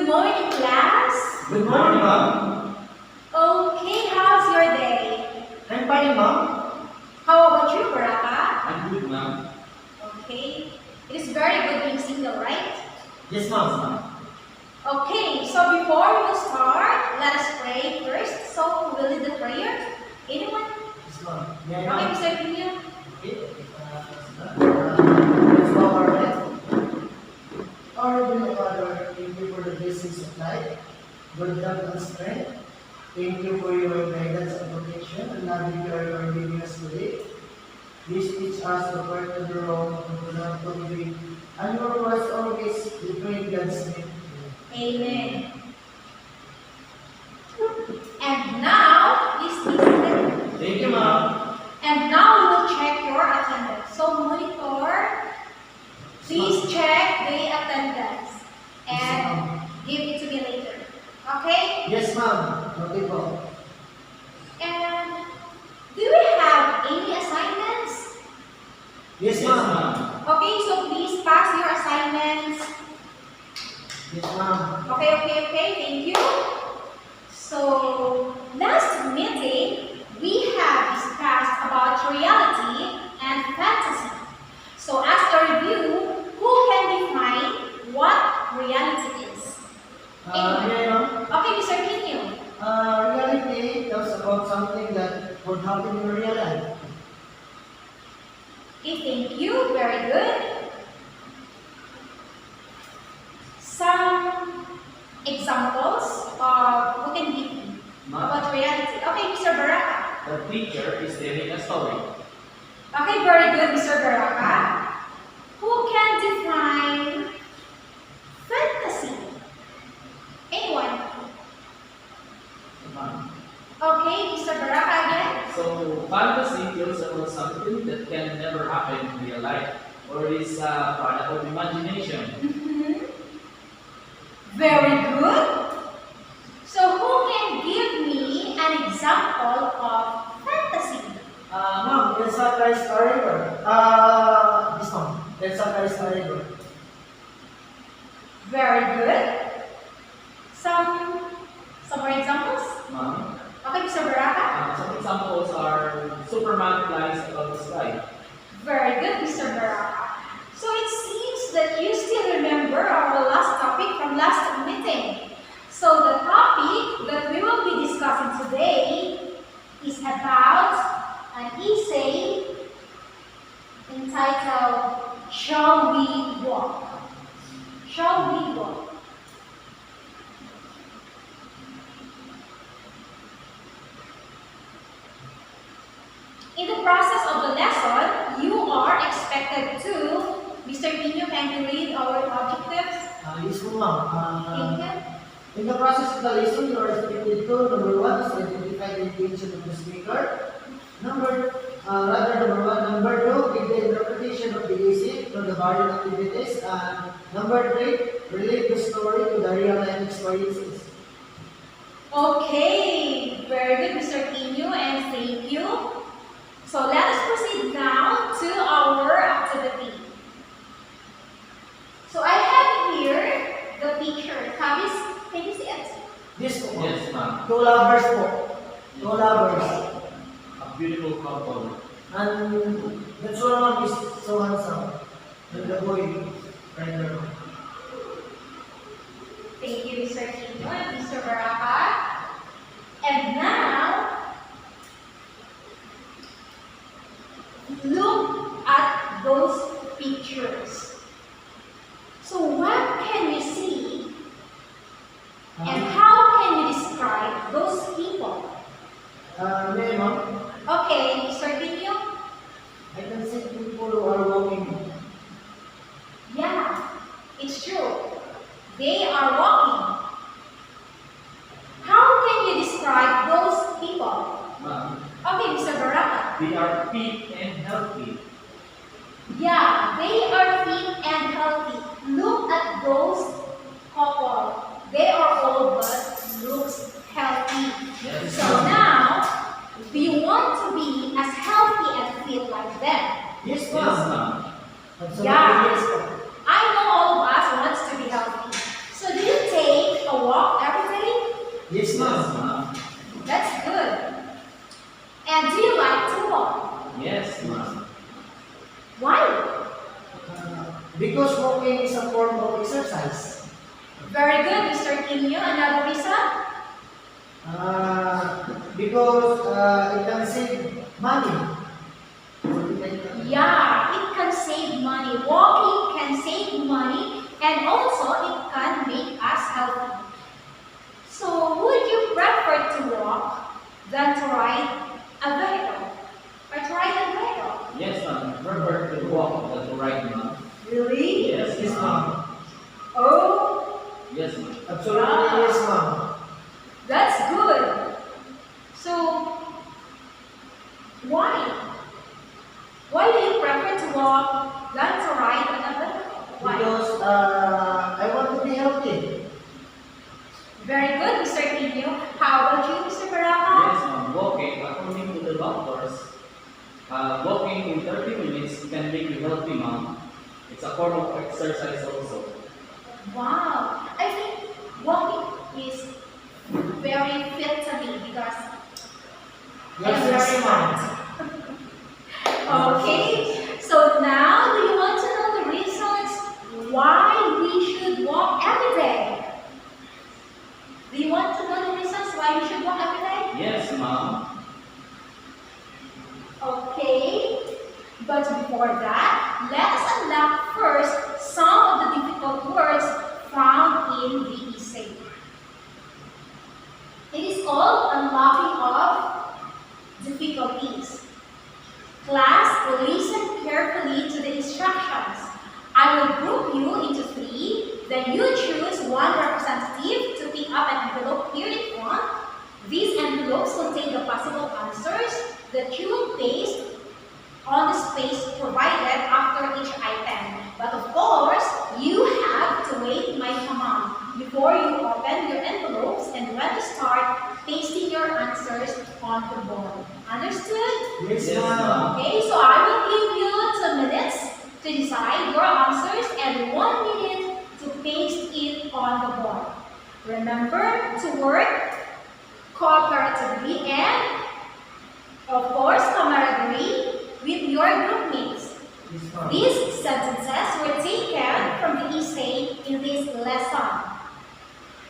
Good morning, class. Good morning, ma'am. Okay, how's your day? I'm fine, ma'am. How about you, Baraka? I'm good, ma'am. Okay. It is very good being single, right? Yes, ma'am. Okay, so before we will start, let us pray first. So, who will lead the prayer? Anyone? Yes, ma'am. May I, Okay, ma'am? Mr. Pino. Okay. Let's bow our head. Our Heavenly Father, thank you for the blessings of life, good health and strength. Thank you for your guidance and protection and loving care you are giving us today. Please teach us the part of the wrong and the love to be, and your words always we pray in God's name. Amen. And now, please be seated. Thank you, ma'am. And now we will check your attendance. So, monitor, please check the attendance and give it to me later. Okay? Yes, ma'am. Okay po. And do we have any assignments? Yes, ma'am. Okay, so please pass your assignments. Yes, ma'am. Okay, thank you. So, last meeting, we have discussed about reality and fantasy. So, as a review, who can define what reality is? May I, ma'am? Okay, Mr. Pino. Reality tells about something that would happen in real life. Okay, thank you. Very good. Some examples of who can give me about reality. Okay, Mr. Baraka. The teacher is telling a story. Okay, very good, Mr. Baraka. Who can define fantasy? Anyone? Okay, Mr. Baraka again. So, fantasy tells about something that can never happen in real life or is a product of imagination. Very good. So, who can give me an example of fantasy? Ma'am, Elsa Christ River. This one. Elsa Christ River. Very good. Some more examples? Ma'am, Okay, Mr. Baraka. some examples are Superman flies above the sky. Very good, Mr. Baraka. So it seems that you still remember our last topic from last meeting. So the topic that we will be discussing today is about an essay entitled Shall We Walk? Shall We Walk? In the process of the lesson, you are expected to, Mr. Pino, can you read our objectives? Yes po, ma'am. Thank you. In the process of the lesson, you are expected to, number one, is identify the intention of the speaker. Number one. Number two, give the interpretation of the essay to the varied activities. And number three, relate the story to the real life experiences. Okay, very good, Mr. Pino, and thank you. So let us proceed now to our activity. So I have here the picture. Travis, can you see it? This po, ma'am. Yes, ma'am. Two lovers po. Two lovers. A beautiful couple. And that's one ma'am is so handsome. And the boy, right there. Thank you, Mr. Pino and Mr. Baraka. And now, look at those pictures. So what can you see and how can you describe those people? May I, ma'am? Okay, Mr. Pino? I can see people who are walking. Yeah, it's true. They are walking. How can you describe those people? Ma'am, Okay, Mr. Baraka. they are fit and healthy. Yeah, they are fit and healthy. Look at those couple. They are old but looks healthy. Yes, So ma'am. now, do you want to be as healthy and fit like them? Yes, Yes, ma'am. ma'am. Absolutely, Yeah. yes, ma'am. I know all of us wants to be healthy. So do you take Very good, Mr. Kinyo. Another reason? Because it can save money. Yeah, it can save money. Walking can save money and also it can make us healthy. So, would you prefer to walk than to ride a vehicle? Or to ride a vehicle? Yes, ma'am. Prefer to walk than to ride, ma'am. Really? Yes, Yes, ma'am. Oh, Yes, ma'am. Absolutely yes, ma'am. that's good. So, why? Why do you prefer to walk than to ride on a vehicle? Why? Because I want to be healthy. Very good, Mr. Kinyo. How about you, Mr. Baraka? Yes, ma'am. Walking, according to the doctors, walking in 30 minutes can make you healthy, ma'am. It's a form of exercise also. Wow. I think walking is very fit to me because I am Yes, very ma'am. fat. Okay. So now, do you want to know the reasons why we should walk every day? Do you want to know the reasons why we should walk every day? Yes, ma'am. Okay. But before that, let us unlock first some of the difficult words found in the essay. It is called unlocking of difficulties. Class, listen carefully to the instructions. I will group you into three, then you choose one representative to pick up an envelope here in front. These envelopes contain the possible answers that you will paste on the space provided after each item. But of course, you have to wait my command before you open your envelopes and when to start pasting your answers on the board. Understood? Yes, Yes, ma'am. ma'am. Okay, so I will give you 2 minutes to decide your answers and 1 minute to paste it on the board. Remember to work cooperatively and, of course, camaraderie with your group mates. Yes, ma'am. These sentences were taken from the essay in this lesson.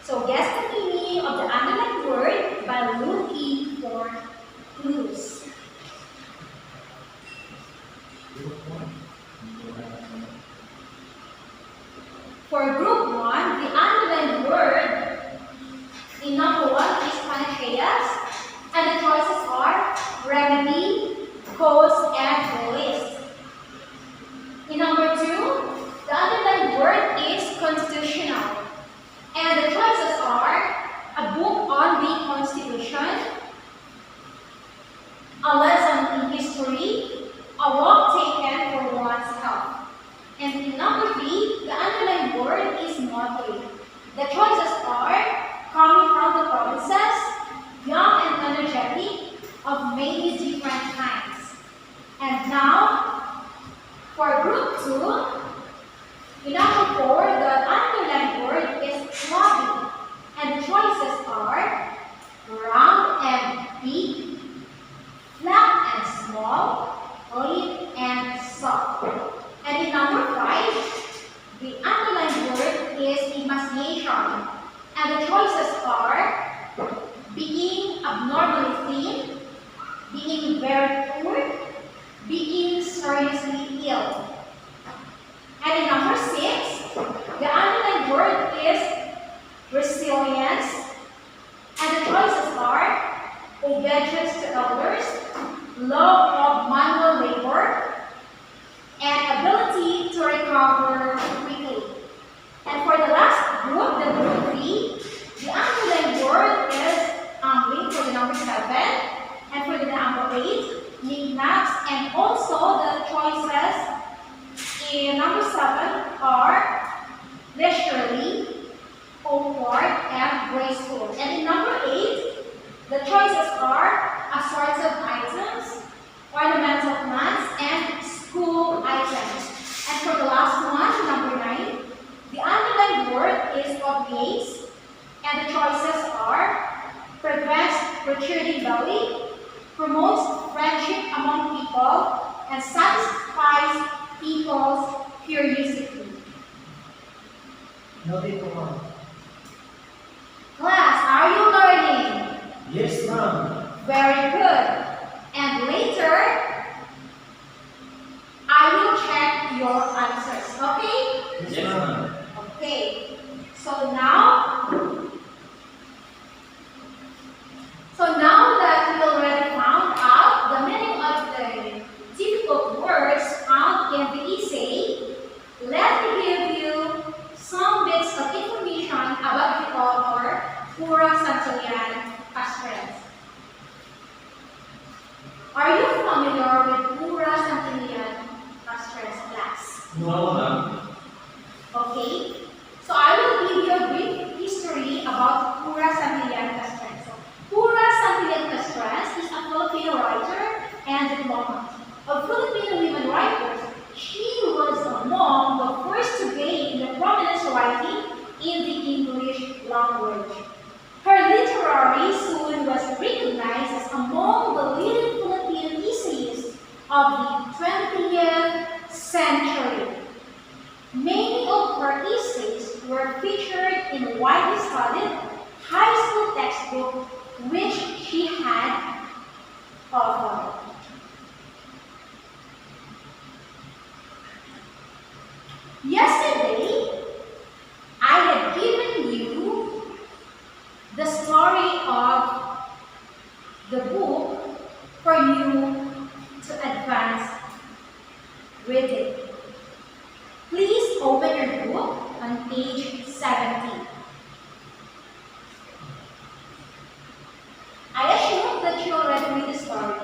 So guess the meaning of the underlined word by looking for clues. For group 1, the underlined word in number 1 is panaceas, and the choices are remedy, cause, and list. In number 2, the underlined word is constitutional, and the choices are a book on the Constitution, a lesson in history, a walk taken for one's health. And in number 3, the underlined word is motley. The choices are coming from the provinces, young and energetic, of many different kinds. And now, for group 2, in number 4, the underlined word is clubby. And the choices are round and big, flat and small, olive and soft. And in number 5, the underlined word is emaciation. And the choices are being abnormally thin, being very poor, being seriously ill. And in number 6, the underlined word is resilience. And the choices are obedience to elders, love of manual labor, and ability to recover quickly. And for the last group, the group 3, the underlined word is angling for the number 7, and for the number 8, knickknacks, and also the choices in number 7 are leisurely, awkward, and graceful. And in number 8, the choices are assorted items, ornamental plants, and school items. And for the last one, number 9, the underlined word is obvious, and the choices are prevents protruding belly, promotes friendship among people, and satisfies people's curiosity. Noted po, ma'am. ma'am. Very good. And later, I will check your answers. Okay? Yes, ma'am. Okay. So now that we already found out the meaning of the difficult words found in the essay, let me give you some bits of information about the author, Pura Santillan Castrense. Are you familiar with Pura Santillan Castrense, class? No, ma'am. Okay, so I will give you a brief history about Pura Santillan Castrense. Pura Santillan Castrense is a Filipino writer and diplomat. Of Filipino women writers, she was among the first to gain the prominence writing in the English language. Her literary soon was recognized as among the leading Philippine essayists of the 20th century. Many of her essays were featured in widely studied high school textbooks which she had authored. Yesterday, I had given you the story of the book for you to advance reading. Please open your book on page 17. I assume that you already read the story.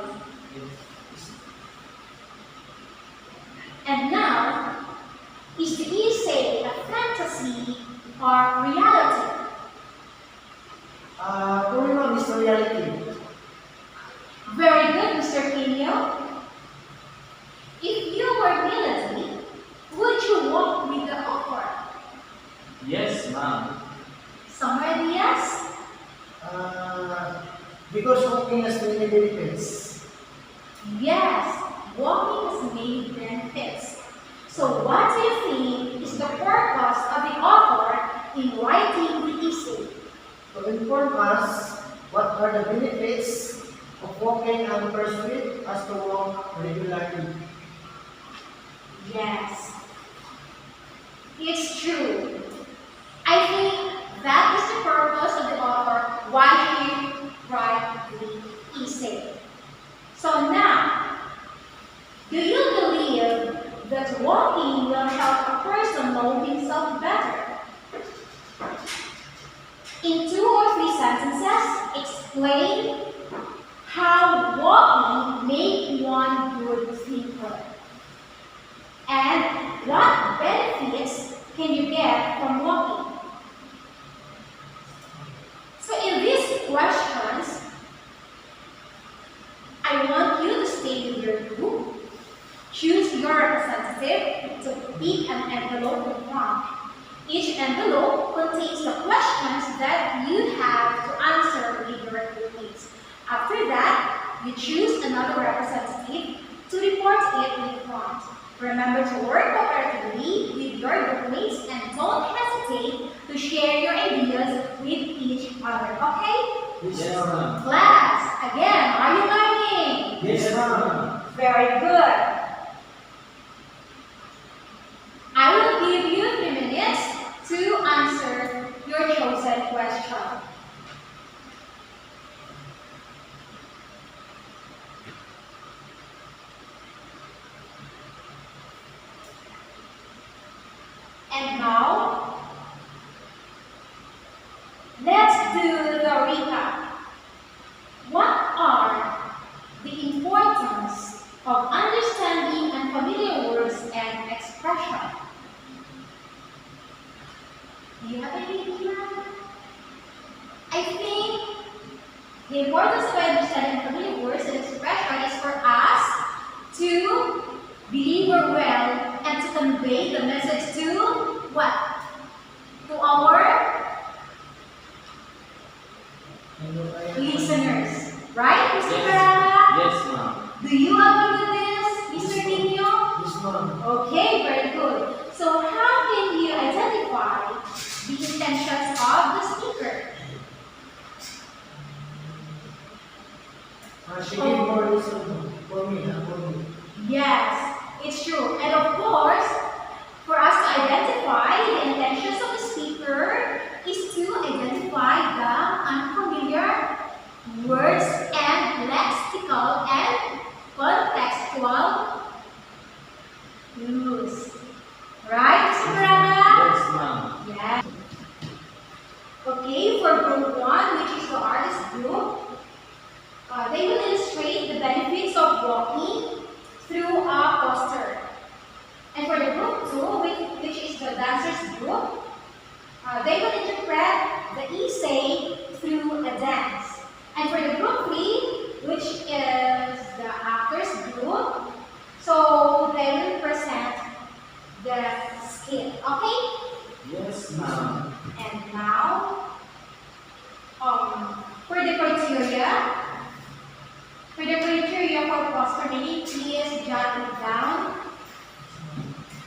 And now, is the essay a fantasy or reality? For me, ma'am, is the reality. Very good, Mr. Pino. If you were Melody, would you walk with the author? Yes, ma'am. Some ideas? Because walking has many benefits. Yes, walking has many benefits. So what do you think is the purpose of the author in writing the essay? To inform us what are the benefits of walking and persuade us to walk regularly. Yes, it's true. I think that is the purpose of the author why he wrote the essay. So now, do you believe that walking will help a person know himself better? In 2 or 3 sentences, explain how walking makes one good thinker. And what benefits can you get from walking? So in these questions, I want you to stay with your group. Choose your representative to pick an envelope in front. Each envelope contains the questions that you have to answer with your groupmates. After that, you choose another representative to report it in front. Remember to work cooperatively with your groupmates and don't hesitate to share your ideas with each other, okay? Yes, ma'am. Class, again, are you learning? Yes, ma'am. Very good. I will give you 3 minutes to answer your chosen question. And now, let's do the recap. What are the importance of understanding unfamiliar words and expression? Do you have any idea? I think the importance of understanding familiar words and expression is for us to deliver well and to convey the message to what? To our listeners. Right, Mr. Yes, Vera? yes, ma'am. Do you agree with this, Mr. Nino? Yes, ma'am. Okay, very good. So how can you identify the intentions of the speaker? Okay, for group 1, which is the artist group, they will illustrate the benefits of walking through a poster. And for the group 2, which is the dancers group, they will interpret the essay through a dance. And for the group 3, which is the actors group, so they will present the skit. Okay? Yes, ma'am. And now, for the criteria, for poster meeting, please jot it down.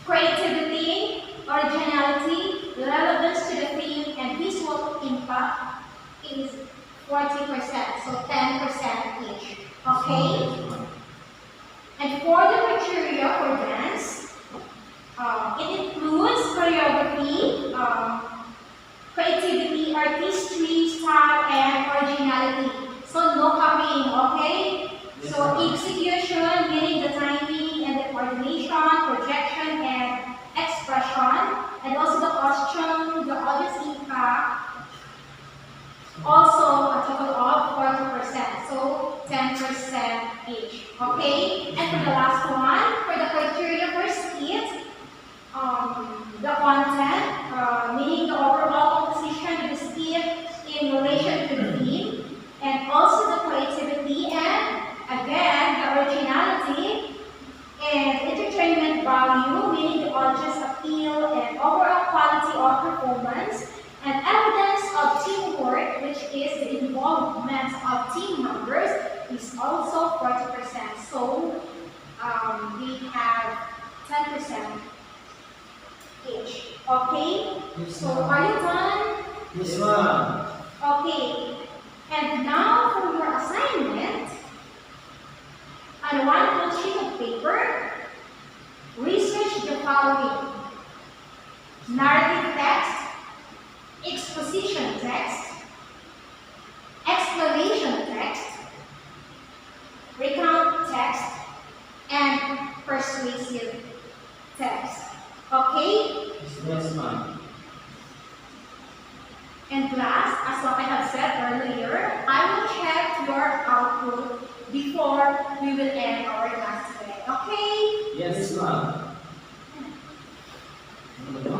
Creativity, originality, relevance to the theme, and visual impact is 40%, so 10% each. Okay? And for the criteria for dance, it includes choreography, creativity, artistry, style, and originality. So no copying, okay? So execution, meaning the timing and the coordination, projection, and expression, and also the costume, the audience impact, also a total of 40%, so 10% each, okay? And for the last one, for the criteria for skit, the content, meaning the overall composition of the skit in relation to the theme, and also the creativity, and again, the originality, and entertainment value, meaning the audience appeal and overall quality of performance, and evidence of teamwork, which is the involvement of team members, is also 40%. So we have 10% each. Okay? Yes, So ma'am. are you done? Yes, ma'am. Okay. And now for your assignment, on one full sheet of paper, research the following: narrative text, exposition text, explanation text, recount text, and persuasive text. Okay? Yes, ma'am. And class, as what I have said earlier, I will check your output before we will end our class today. Okay? Yes, ma'am.